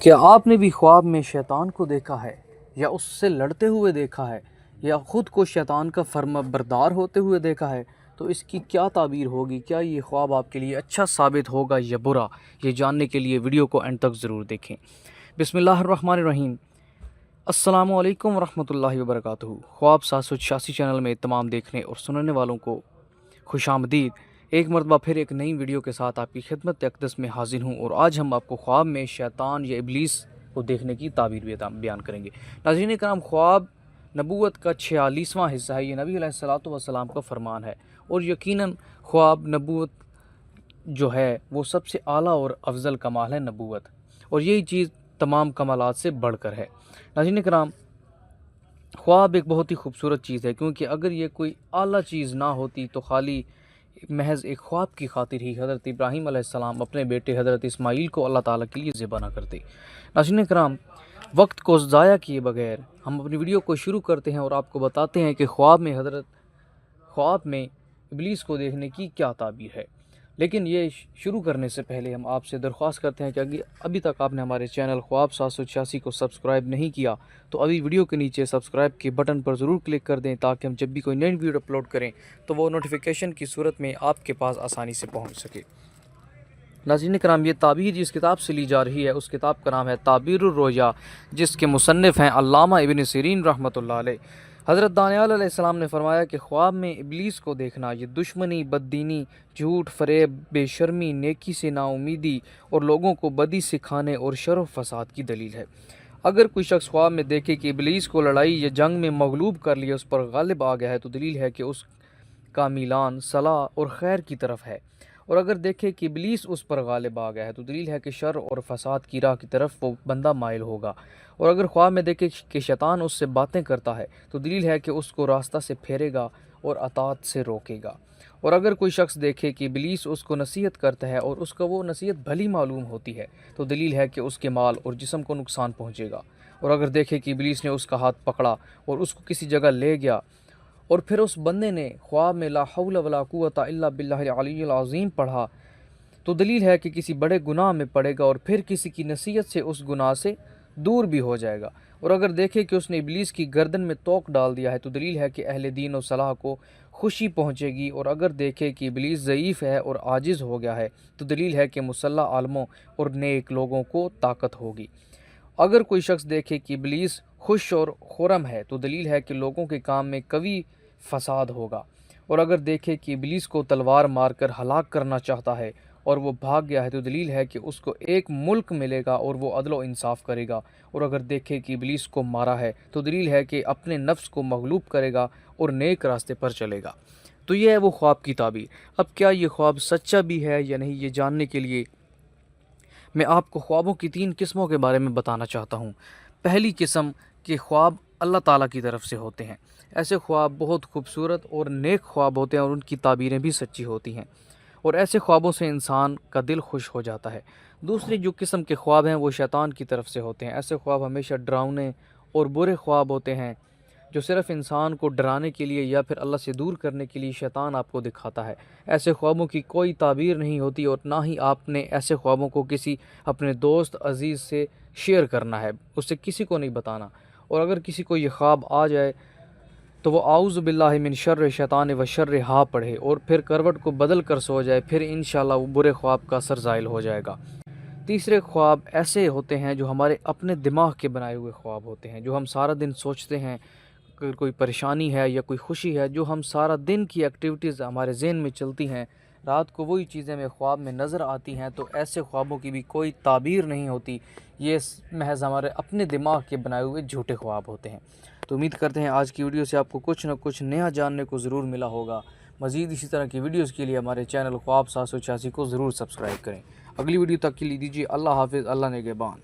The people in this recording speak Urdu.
کیا آپ نے بھی خواب میں شیطان کو دیکھا ہے یا اس سے لڑتے ہوئے دیکھا ہے یا خود کو شیطان کا فرما بردار ہوتے ہوئے دیکھا ہے؟ تو اس کی کیا تعبیر ہوگی؟ کیا یہ خواب آپ کے لیے اچھا ثابت ہوگا یا برا؟ یہ جاننے کے لیے ویڈیو کو اینڈ تک ضرور دیکھیں۔ بسم اللہ الرحمن الرحیم۔ السلام علیکم ورحمۃ اللہ وبرکاتہ۔ خواب 786 چینل میں تمام دیکھنے اور سننے والوں کو خوش آمدید۔ ایک مرتبہ پھر ایک نئی ویڈیو کے ساتھ آپ کی خدمت اقدس میں حاضر ہوں، اور آج ہم آپ کو خواب میں شیطان یا ابلیس کو دیکھنے کی تعبیر بیان کریں گے۔ ناظرین کرام، خواب نبوت کا 46واں حصہ ہے۔ یہ نبی علیہ الصلوۃ والسلام کا فرمان ہے، اور یقیناً خواب نبوت جو ہے وہ سب سے اعلیٰ اور افضل کمال ہے نبوت، اور یہی چیز تمام کمالات سے بڑھ کر ہے۔ ناظرین کرام، خواب ایک بہت ہی خوبصورت چیز ہے، کیونکہ اگر یہ کوئی اعلیٰ چیز نہ ہوتی تو خالی محض ایک خواب کی خاطر ہی حضرت ابراہیم علیہ السلام اپنے بیٹے حضرت اسماعیل کو اللہ تعالیٰ کے لیے ذبح نہ کرتے۔ ناظرین کرام، وقت کو ضائع کیے بغیر ہم اپنی ویڈیو کو شروع کرتے ہیں اور آپ کو بتاتے ہیں کہ خواب میں ابلیس کو دیکھنے کی کیا تعبیر ہے۔ لیکن یہ شروع کرنے سے پہلے ہم آپ سے درخواست کرتے ہیں کہ اگر ابھی تک آپ نے ہمارے چینل خواب 786 کو سبسکرائب نہیں کیا تو ابھی ویڈیو کے نیچے سبسکرائب کے بٹن پر ضرور کلک کر دیں، تاکہ ہم جب بھی کوئی نئی ویڈیو اپلوڈ کریں تو وہ نوٹیفیکیشن کی صورت میں آپ کے پاس آسانی سے پہنچ سکے۔ ناظرین کرام، یہ تعبیر جس کتاب سے لی جا رہی ہے اس کتاب کا نام ہے تعبیر الرؤیا، جس کے مصنف ہیں علامہ ابن سیرین رحمۃ اللہ علیہ۔ حضرت دانیال علیہ السلام نے فرمایا کہ خواب میں ابلیس کو دیکھنا یہ دشمنی، بددینی، جھوٹ، فریب، بے شرمی، نیکی سے نا امیدی اور لوگوں کو بدی سکھانے اور شر و فساد کی دلیل ہے۔ اگر کوئی شخص خواب میں دیکھے کہ ابلیس کو لڑائی یا جنگ میں مغلوب کر لیا، اس پر غالب آ گیا ہے، تو دلیل ہے کہ اس کا میلان صلاح اور خیر کی طرف ہے، اور اگر دیکھے کہ ابلیس اس پر غالب آ گیا ہے تو دلیل ہے کہ شر اور فساد کی راہ کی طرف وہ بندہ مائل ہوگا، اور اگر خواب میں دیکھے کہ شیطان اس سے باتیں کرتا ہے تو دلیل ہے کہ اس کو راستہ سے پھیرے گا اور اطاعت سے روکے گا، اور اگر کوئی شخص دیکھے کہ ابلیس اس کو نصیحت کرتا ہے اور اس کو وہ نصیحت بھلی معلوم ہوتی ہے تو دلیل ہے کہ اس کے مال اور جسم کو نقصان پہنچے گا، اور اگر دیکھے کہ ابلیس نے اس کا ہاتھ پکڑا اور اس کو کسی جگہ لے گیا اور پھر اس بندے نے خواب میں لا حول ولا قوت الا باللہ العلی العظیم پڑھا تو دلیل ہے کہ کسی بڑے گناہ میں پڑے گا، اور پھر کسی کی نصیحت سے اس گناہ سے دور بھی ہو جائے گا، اور اگر دیکھے کہ اس نے ابلیس کی گردن میں توق ڈال دیا ہے تو دلیل ہے کہ اہل دین و صلاح کو خوشی پہنچے گی، اور اگر دیکھے کہ ابلیس ضعیف ہے اور عاجز ہو گیا ہے تو دلیل ہے کہ مسلح عالموں اور نیک لوگوں کو طاقت ہوگی۔ اگر کوئی شخص دیکھے کہ ابلیس خوش اور خرم ہے تو دلیل ہے کہ لوگوں کے کام میں قوی فساد ہوگا، اور اگر دیکھے کہ ابلیس کو تلوار مار کر ہلاک کرنا چاہتا ہے اور وہ بھاگ گیا ہے تو دلیل ہے کہ اس کو ایک ملک ملے گا اور وہ عدل و انصاف کرے گا، اور اگر دیکھے کہ ابلیس کو مارا ہے تو دلیل ہے کہ اپنے نفس کو مغلوب کرے گا اور نیک راستے پر چلے گا۔ تو یہ ہے وہ خواب کی تعبیر۔ اب کیا یہ خواب سچا بھی ہے یا نہیں، یہ جاننے کے لیے میں آپ کو خوابوں کی 3 قسموں کے بارے میں بتانا چاہتا ہوں۔ پہلی قسم کہ خواب اللہ تعالیٰ کی طرف سے ہوتے ہیں۔ ایسے خواب بہت خوبصورت اور نیک خواب ہوتے ہیں، اور ان کی تعبیریں بھی سچی ہوتی ہیں، اور ایسے خوابوں سے انسان کا دل خوش ہو جاتا ہے۔ دوسری جو قسم کے خواب ہیں وہ شیطان کی طرف سے ہوتے ہیں۔ ایسے خواب ہمیشہ ڈراؤنے اور برے خواب ہوتے ہیں، جو صرف انسان کو ڈرانے کے لیے یا پھر اللہ سے دور کرنے کے لیے شیطان آپ کو دکھاتا ہے۔ ایسے خوابوں کی کوئی تعبیر نہیں ہوتی، اور نہ ہی آپ نے ایسے خوابوں کو کسی اپنے دوست عزیز سے شیئر کرنا ہے، اس سے کسی کو نہیں بتانا، اور اگر کسی کو یہ خواب آ جائے تو وہ اعوذ باللہ من شر شیطان و شر ہا پڑھے اور پھر کروٹ کو بدل کر سو جائے، پھر انشاءاللہ وہ برے خواب کا اثر زائل ہو جائے گا۔ تیسرے خواب ایسے ہوتے ہیں جو ہمارے اپنے دماغ کے بنائے ہوئے خواب ہوتے ہیں، جو ہم سارا دن سوچتے ہیں، کوئی پریشانی ہے یا کوئی خوشی ہے، جو ہم سارا دن کی ایکٹیویٹیز ہمارے ذہن میں چلتی ہیں، رات کو وہی چیزیں ہمیں خواب میں نظر آتی ہیں، تو ایسے خوابوں کی بھی کوئی تعبیر نہیں ہوتی، یہ محض ہمارے اپنے دماغ کے بنائے ہوئے جھوٹے خواب ہوتے ہیں۔ تو امید کرتے ہیں آج کی ویڈیو سے آپ کو کچھ نہ کچھ نیا جاننے کو ضرور ملا ہوگا۔ مزید اسی طرح کی ویڈیوز کے لیے ہمارے چینل خواب 786 کو ضرور سبسکرائب کریں۔ اگلی ویڈیو تک کے لیے دیجیے اللہ حافظ، اللہ نگہبان۔